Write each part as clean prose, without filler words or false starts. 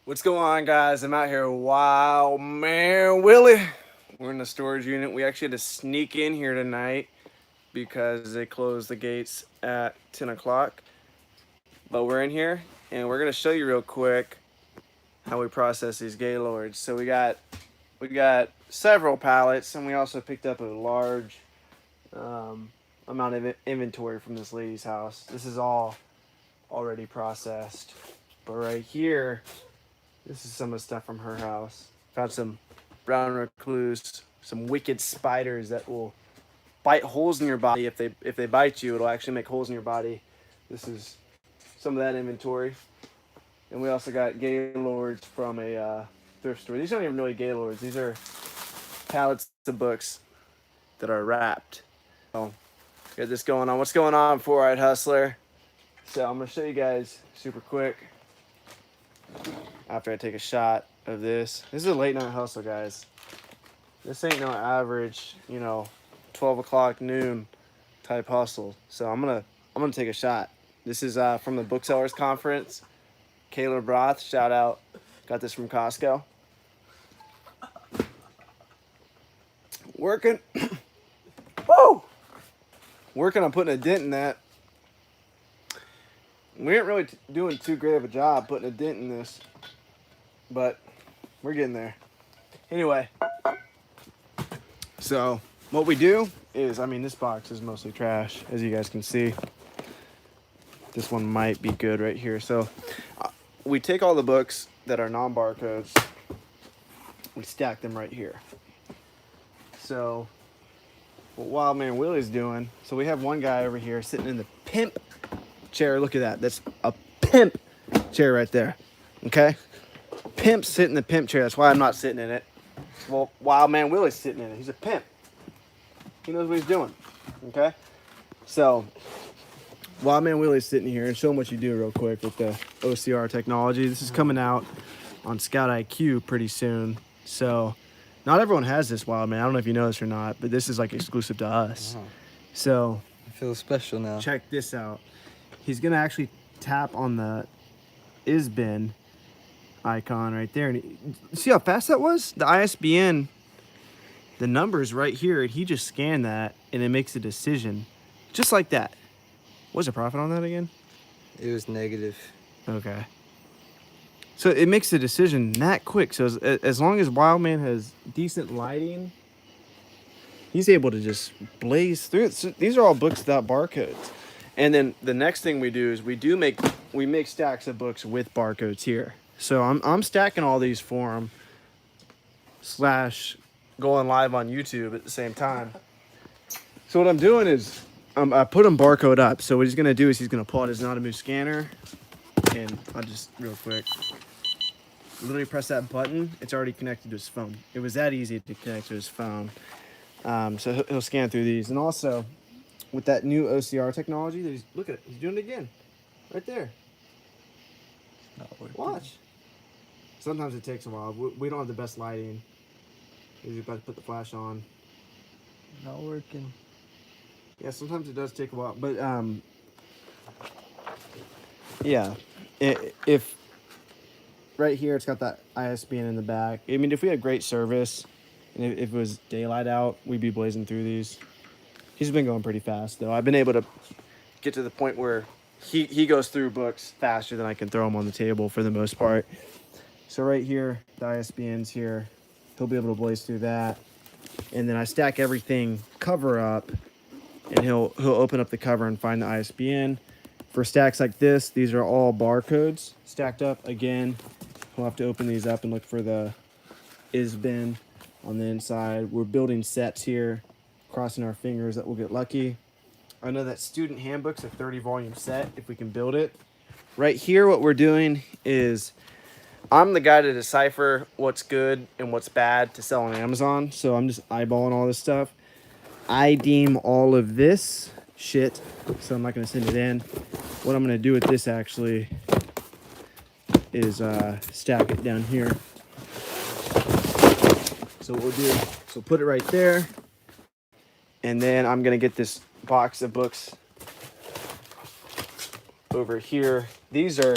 What's going on, guys? I'm out here with Wild Man Willey. We're in the storage unit. We actually had to sneak in here tonight because they closed the gates at 10 o'clock. But we're in here and we're gonna show you real quick how we process these Gaylords. So we got several pallets, and we also picked up a large amount of inventory from this lady's house. This is all already processed. But right here, this is some of the stuff from her house. Found some brown recluse, some wicked spiders that will bite holes in your body. If they bite you, it'll actually make holes in your body. This is some of that inventory. And we also got Gaylords from a thrift store. These aren't even really Gaylords. These are pallets of books that are wrapped. So got this going on. What's going on, Four Eyed Hustler? So I'm gonna show you guys super quick after I take a shot of this. This is a late night hustle, guys. This ain't no average, 12 o'clock noon type hustle. So I'm gonna take a shot. This is from the Booksellers Conference. Kayla Broth, shout out. Got this from Costco. Working. Woo! Working on putting a dent in that. We ain't really doing too great of a job putting a dent in this, but we're getting there. Anyway, so what we do is, this box is mostly trash, as you guys can see. This one might be good right here. So we take all the books that are non-barcodes, we stack them right here. So what Wild Man Willey's doing, so we have one guy over here sitting in the pimp chair. Look at that. That's a pimp chair right there. Okay? Pimp sitting in the pimp chair. That's why I'm not sitting in it. Well, Wild Man Willey's sitting in it. He's a pimp. He knows what he's doing. Okay? So Wild Man Willey's sitting here, and show him what you do real quick with the OCR technology. This is coming out on ScoutIQ pretty soon. So not everyone has this, Wild Man. I don't know if you know this or not, but this is like exclusive to us. So I feel special now. Check this out. He's gonna actually tap on the ISBN icon right there, and see how fast that was? The ISBN, the number's right here, and he just scanned that, and it makes a decision, just like that. What's the profit on that again? It was negative. Okay. So it makes the decision that quick. So as long as Wild Man has decent lighting, he's able to just blaze through it. So these are all books without barcodes. And then the next thing we do is we make stacks of books with barcodes here. So I'm stacking all these for him, / going live on YouTube at the same time. So what I'm doing is I put him barcode up. So what he's gonna do is he's gonna pull out his Not-A-Move scanner, and I'll just real quick literally press that button. It's already connected to his phone. It was that easy to connect to his phone. So he'll scan through these, and also with that new OCR technology, look at it. He's doing it again, right there. Watch. Sometimes it takes a while. We don't have the best lighting. He's about to put the flash on. Not working. Yeah, sometimes it does take a while, but yeah. If right here it's got that ISBN in the back. If we had great service, and if it was daylight out, we'd be blazing through these. He's been going pretty fast, though. I've been able to get to the point where he goes through books faster than I can throw them on the table for the most part. So right here, the ISBN's here. He'll be able to blaze through that. And then I stack everything cover up, and he'll open up the cover and find the ISBN. For stacks like this, these are all barcodes stacked up. Again, we'll have to open these up and look for the ISBN on the inside. We're building sets here, crossing our fingers that we'll get lucky. I know that student handbook's a 30 volume set if we can build it. Right here, what we're doing is I'm the guy to decipher what's good and what's bad to sell on Amazon. So I'm just eyeballing all this stuff. I deem all of this shit, so I'm not gonna send it in. What I'm gonna do with this actually is stack it down here. So what we'll do, so put it right there. And then I'm gonna get this box of books over here. These are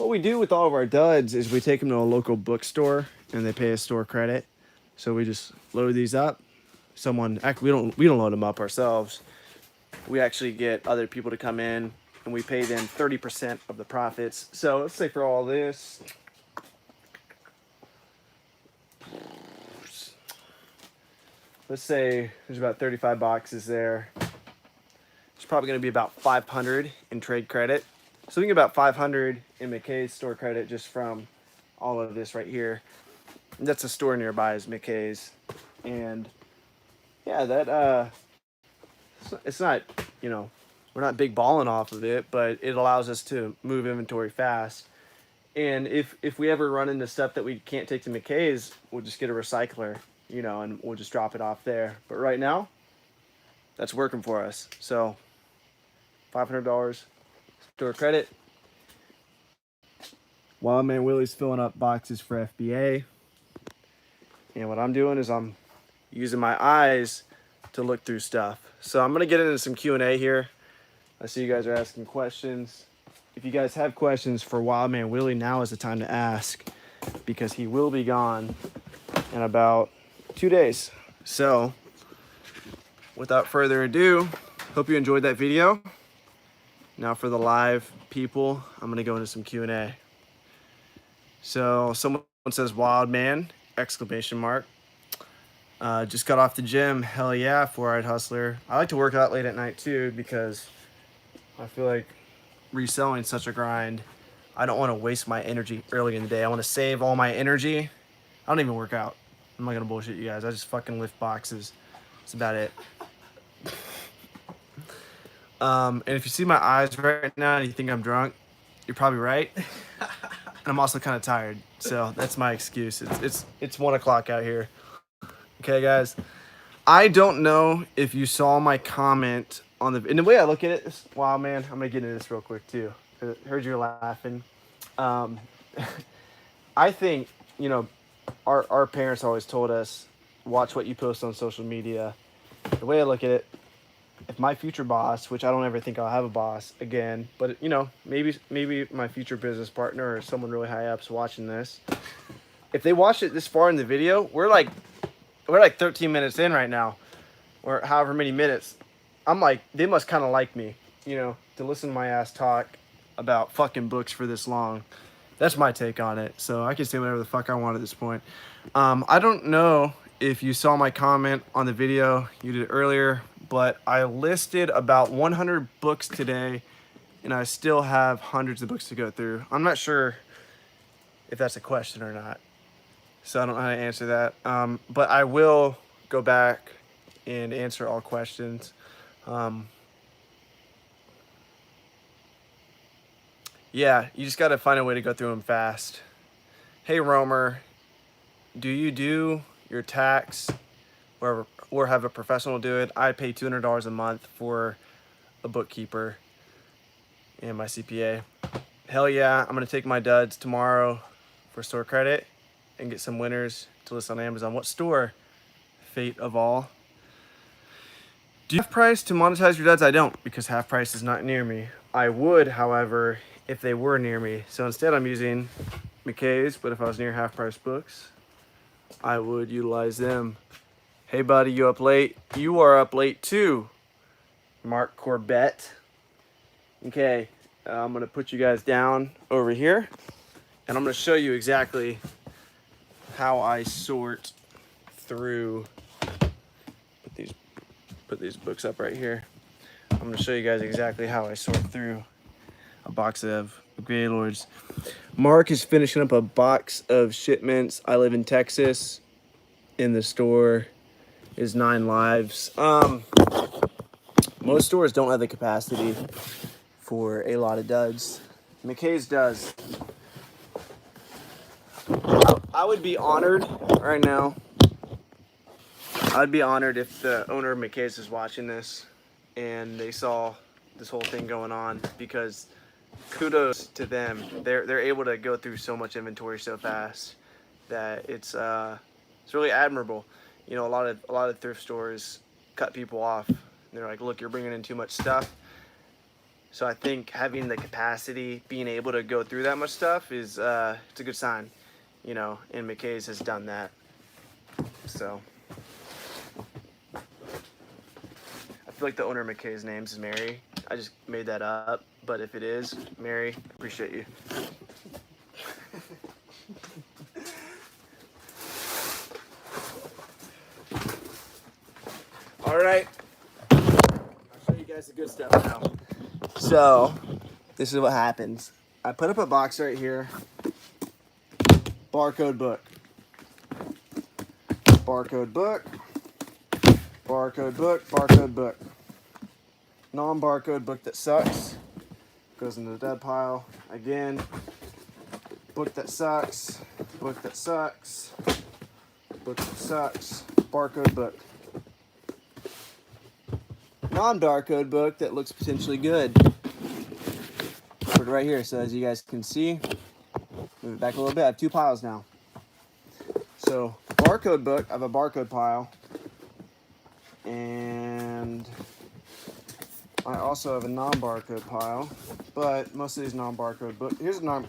what we do with all of our duds is we take them to a local bookstore and they pay us store credit. So we just load these up. We don't load them up ourselves. We actually get other people to come in and we pay them 30% of the profits. So let's say for all this, let's say there's about 35 boxes there. It's probably going to be about 500 in trade credit. So we can get about 500 in McKay's store credit just from all of this right here. And that's a store nearby is McKay's. And yeah, that it's not, you know, we're not big balling off of it, but it allows us to move inventory fast. And if we ever run into stuff that we can't take to McKay's, we'll just get a recycler, you know, and we'll just drop it off there. But right now, that's working for us. So $500 store credit. Wild Man Willey's filling up boxes for FBA. And what I'm doing is I'm using my eyes to look through stuff. So I'm gonna get into some Q&A here. I see you guys are asking questions. If you guys have questions for Wild Man Willey, now is the time to ask because he will be gone in about 2 days. So without further ado, hope you enjoyed that video. Now for the live people, I'm gonna go into some Q&A. So someone says Wild Man, exclamation mark. Just got off the gym, hell yeah, 4-eyed hustler. I like to work out late at night too because I feel like reselling such a grind. I don't want to waste my energy early in the day. I want to save all my energy. I don't even work out. I'm not gonna bullshit you guys. I just fucking lift boxes. That's about it. And if you see my eyes right now and you think I'm drunk, you're probably right. And I'm also kind of tired, so that's my excuse. It's 1 o'clock out here. Okay, guys. I don't know if you saw my comment on the. And the way I look at it, wow, man, I'm gonna get into this real quick too. I heard you laughing. I think, you know, our parents always told us, watch what you post on social media. The way I look at it, if my future boss, which I don't ever think I'll have a boss again, but you know, maybe my future business partner or someone really high up's watching this. If they watch it this far in the video, we're like 13 minutes in right now, or however many minutes. I'm like, they must kind of like me, you know, to listen to my ass talk about fucking books for this long. That's my take on it. So I can say whatever the fuck I want at this point. I don't know if you saw my comment on the video you did earlier, but I listed about 100 books today, and I still have hundreds of books to go through. I'm not sure if that's a question or not, so I don't know how to answer that. But I will go back and answer all questions. Yeah, you just got to find a way to go through them fast. Hey, Romer, do you do your tax or have a professional do it? I pay $200 a month for a bookkeeper and my CPA. Hell yeah, I'm going to take my duds tomorrow for store credit and get some winners to list on Amazon. What store? Fate of all. Do you have price to monetize your duds? I don't, because half price is not near me. I would, however, if they were near me. So instead I'm using McKay's, but if I was near half price books, I would utilize them. Hey buddy, you up late? You are up late too, Mark Corbett. Okay, I'm gonna put you guys down over here, and I'm gonna show you exactly how I sort through. Put these books up right here. I'm gonna show you guys exactly how I sort through a box of Gaylords. Mark is finishing up a box of shipments. I live in Texas. In the store is 9 lives. Most stores don't have the capacity for a lot of duds. McKay's does. I would be honored right now. I'd be honored if the owner of McKay's is watching this and they saw this whole thing going on, because kudos to them. They're able to go through so much inventory so fast that it's really admirable. You know, a lot of thrift stores cut people off. They're like, look, you're bringing in too much stuff. So I think having the capacity, being able to go through that much stuff is it's a good sign, you know. And McKay's has done that. So I feel like the owner of McKay's name is Mary. I just made that up, but if it is, Mary, appreciate you. All right, I'll show you guys the good stuff now. So this is what happens. I put up a box right here. Barcode book. Barcode book. Barcode book. Barcode book. Non-barcode book that sucks. Goes into the dead pile. Again. Book that sucks. Book that sucks. Book that sucks. Barcode book. Non-barcode book that looks potentially good. Put it right here. So as you guys can see, move it back a little bit. I have two piles now. So barcode book, I have a barcode pile. And I also have a non-barcode pile. But most of these non-barcode books. Here's a non.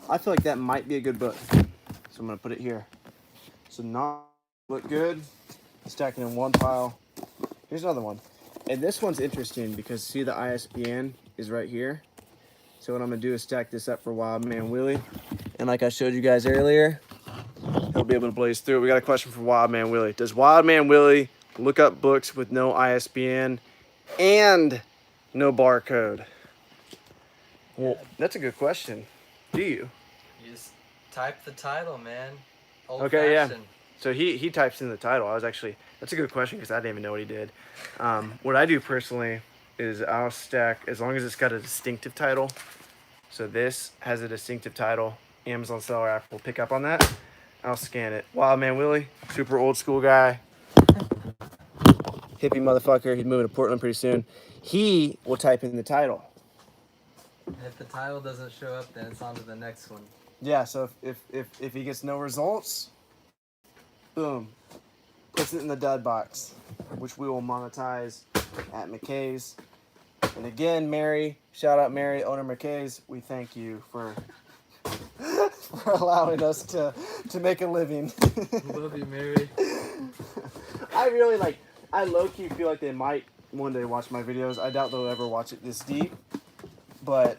I feel like that might be a good book. So I'm going to put it here. So non look good. Stacking in one pile. Here's another one. And this one's interesting because see the ISBN is right here. So what I'm gonna do is stack this up for Wild Man Willey. And like I showed you guys earlier, he'll be able to blaze through it. We got a question for Wild Man Willey. Does Wild Man Willey look up books with no ISBN and no barcode? Well, that's a good question. Do you? You just type the title, man. Okay, yeah. Old-fashioned. So he types in the title. That's a good question because I didn't even know what he did. What I do personally is I'll stack, as long as it's got a distinctive title. So this has a distinctive title. Amazon seller app will pick up on that. I'll scan it. Wild Man Willey, super old school guy. Hippie motherfucker. He's moving to Portland pretty soon. He will type in the title. And if the title doesn't show up, then it's on to the next one. Yeah, so if he gets no results, boom, puts it in the dud box, which we will monetize at McKay's. And again, Mary, shout out Mary, owner McKay's. We thank you for for allowing us to make a living. Love you, Mary. I low-key feel like they might one day watch my videos. I doubt they'll ever watch it this deep. But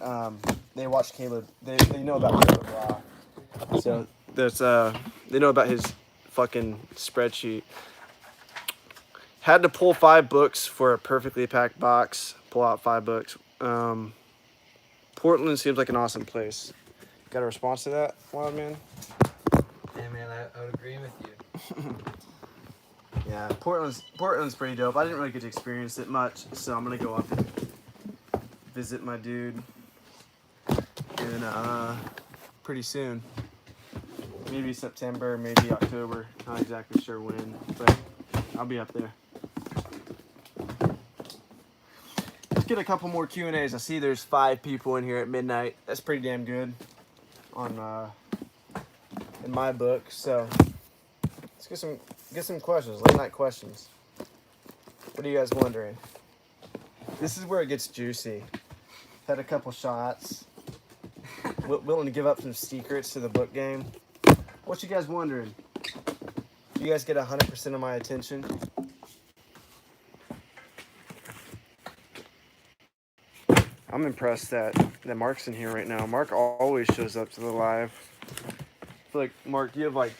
they watch Caleb. They know about Caleb Raw. So there's they know about his fucking spreadsheet. Had to pull 5 books for a perfectly packed box. Pull out 5 books. Portland seems like an awesome place. Got a response to that, Wild Man? Hey, man, I would agree with you. Yeah, Portland's pretty dope. I didn't really get to experience it much, so I'm gonna go up and visit my dude in pretty soon. Maybe September, maybe October. Not exactly sure when, but I'll be up there. Let's get a couple more Q&As. I see there's 5 people in here at midnight. That's pretty damn good on in my book. So let's get some questions, late night questions. What are you guys wondering? This is where it gets juicy. Had a couple shots. Willing to give up some secrets to the book game. What you guys wondering? You guys get 100% of my attention? I'm impressed that Mark's in here right now. Mark always shows up to the live. I feel like, Mark, do you have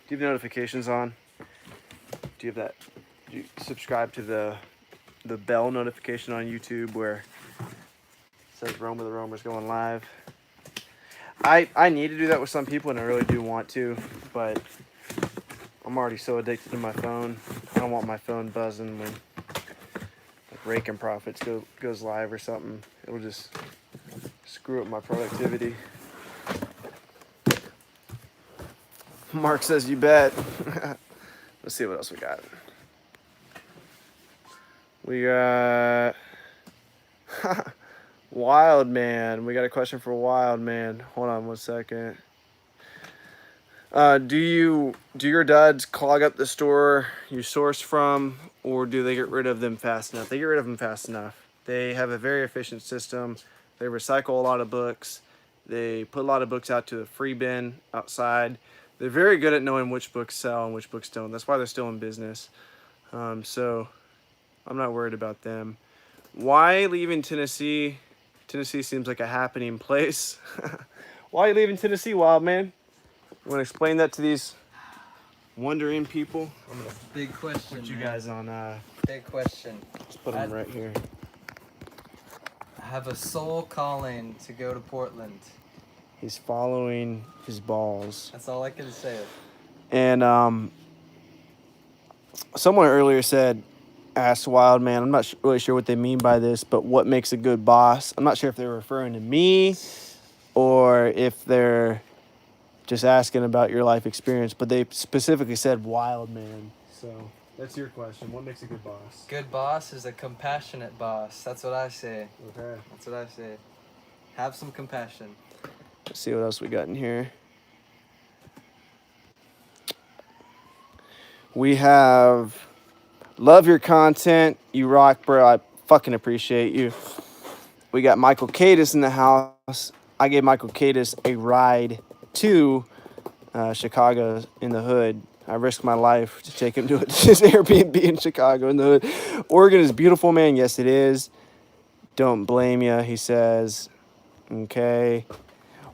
notifications on? Do you you subscribe to the bell notification on YouTube where it says Roma the Roamer's going live? I need to do that with some people, and I really do want to, but I'm already so addicted to my phone. I don't want my phone buzzing when like Rake and Profits goes live or something. It'll just screw up my productivity. Mark says you bet. Let's see what else we got. We got Wild Man. We got a question for Wild Man. Hold on 1 second. Do your duds clog up the store you source from, or do they get rid of them fast enough? They get rid of them fast enough. They have a very efficient system. They recycle a lot of books. They put a lot of books out to the free bin outside. They're very good at knowing which books sell and which books don't. That's why they're still in business. So I'm not worried about them. Why leaving Tennessee? Tennessee seems like a happening place. Why are you leaving Tennessee, Wild Man? You want to explain that to these wondering people? I'm gonna Big question. put you man. guys on. Big question. Let's put them right here. I have a soul calling to go to Portland. He's following his balls. That's all I can say. And someone earlier asked Wild Man, I'm not really sure what they mean by this, but what makes a good boss? I'm not sure if they're referring to me or if they're just asking about your life experience, but they specifically said Wild Man. So that's your question. What makes a good boss? Good boss is a compassionate boss. That's what I say. Okay. That's what I say. Have some compassion. Let's see what else we got in here. We have love your content. You rock, bro. I fucking appreciate you. We got Michael Cadis in the house. I gave Michael Cadis a ride to Chicago in the hood. I risked my life to take him to his Airbnb in Chicago in the hood. Oregon is beautiful, man. Yes, it is. Don't blame ya, he says. Okay.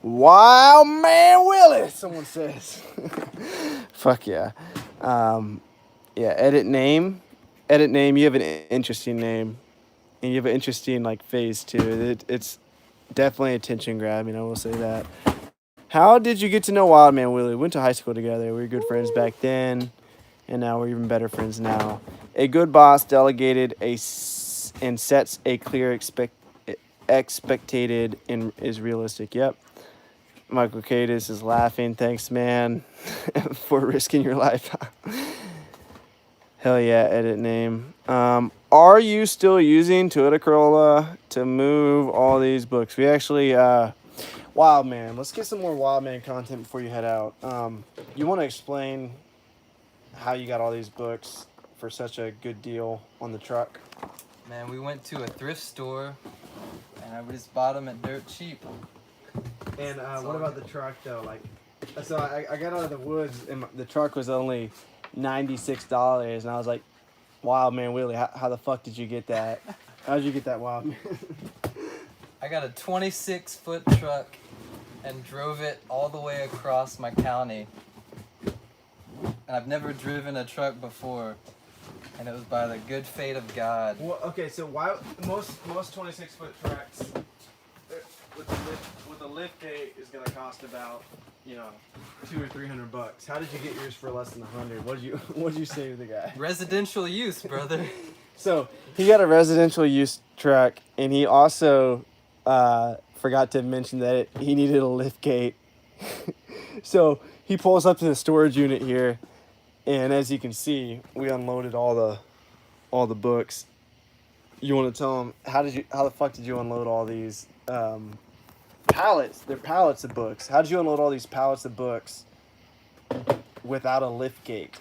Wild Man Willey, someone says. Fuck yeah. Yeah, edit name. Edit name, you have an interesting name. And you have an interesting, like, phase, too. It's definitely attention grabbing, I will say that. How did you get to know Wild Man Willey? We went to high school together. We were good friends back then, and now we're even better friends now. A good boss delegated and sets a clear expected and is realistic. Yep. Michael Cadis is laughing. Thanks, man, for risking your life. Hell yeah, edit name. Are you still using Toyota Corolla to move all these books? We actually, Wild Man. Let's get some more Wild Man content before you head out. You want to explain how you got all these books for such a good deal on the truck? Man, we went to a thrift store and I just bought them at dirt cheap. And what about the truck though? Like, so I got out of the woods and the truck was only $96, and I was like, Wild Man Willey, how the fuck did you get that? How did you get that, Wild Man? I got a 26-foot truck and drove it all the way across my county. And I've never driven a truck before, and it was by the good fate of God. Well, okay, so why most 26-foot trucks with a lift gate is gonna cost about, $200 or $300. How did you get yours for less than $100? What'd you say to the guy? Residential use, brother. So he got a residential use truck, and he also forgot to mention that he needed a lift gate. So he pulls up to the storage unit here, and as you can see, we unloaded all the books. You want to tell him how the fuck did you unload all these pallets? They're pallets of books. How did you unload all these pallets of books without a lift gate?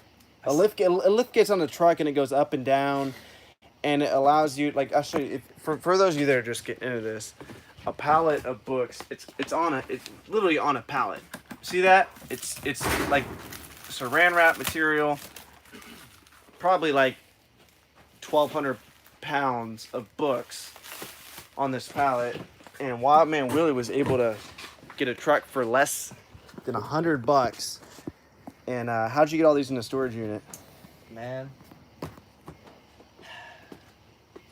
A lift gate's on the truck, and it goes up and down, and it allows you, like, I'll show you. For those of you that are just getting into this, a pallet of books, it's literally on a pallet. See that? It's like saran wrap material, probably like 1,200 pounds of books on this pallet, and Wild Man Willey was able to get a truck for less than $100. And how'd you get all these in the storage unit? Man,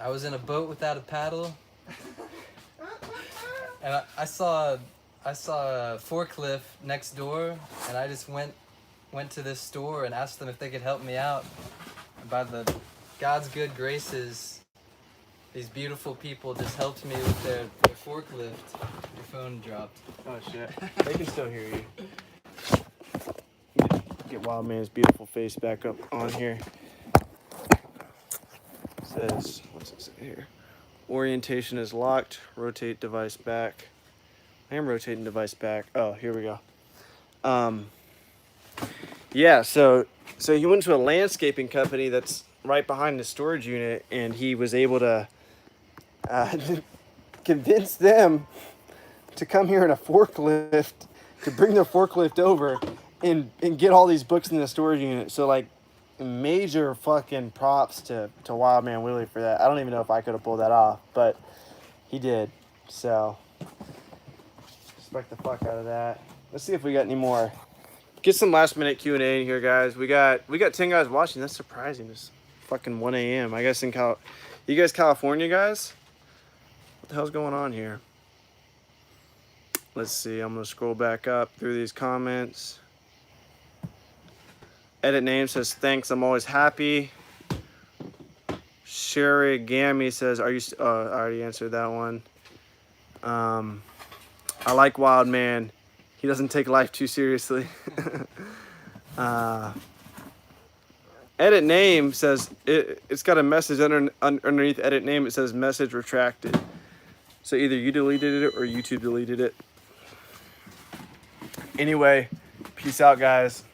I was in a boat without a paddle, and I saw a forklift next door, and I just went to this store and asked them if they could help me out. And by the God's good graces, these beautiful people just helped me with their forklift. Your phone dropped. Oh shit! They can still hear you. Get Wild Man's beautiful face back up on here. It says, what's it say here? Orientation is locked. Rotate device back. I am rotating device back. Oh, here we go. Yeah, so he went to a landscaping company that's right behind the storage unit, and he was able to convinced them to come here in a forklift, to bring their forklift over and get all these books in the storage unit. So like major fucking props to Wild Man Willey for that. I don't even know if I could have pulled that off, but he did. So respect the fuck out of that. Let's see if we got any more. Get some last minute Q&A in here, guys. We got 10 guys watching. That's surprising. It's fucking 1 a.m. I guess in you guys California guys? What the hell's going on here? Let's see. I'm gonna scroll back up through these comments. Edit name says thanks. I'm always happy. Sherry Gammy says, "Are you?" I already answered that one. I like Wild Man. He doesn't take life too seriously. Edit name says it's got a message underneath edit name. It says message retracted. So either you deleted it or YouTube deleted it. Anyway, peace out, guys.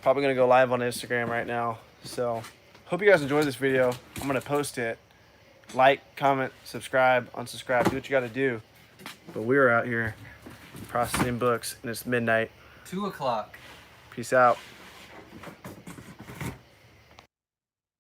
Probably gonna go live on Instagram right now. So hope you guys enjoyed this video. I'm gonna post it. Like, comment, subscribe, unsubscribe. Do what you gotta do. But we're out here processing books and it's midnight. 2 o'clock. Peace out.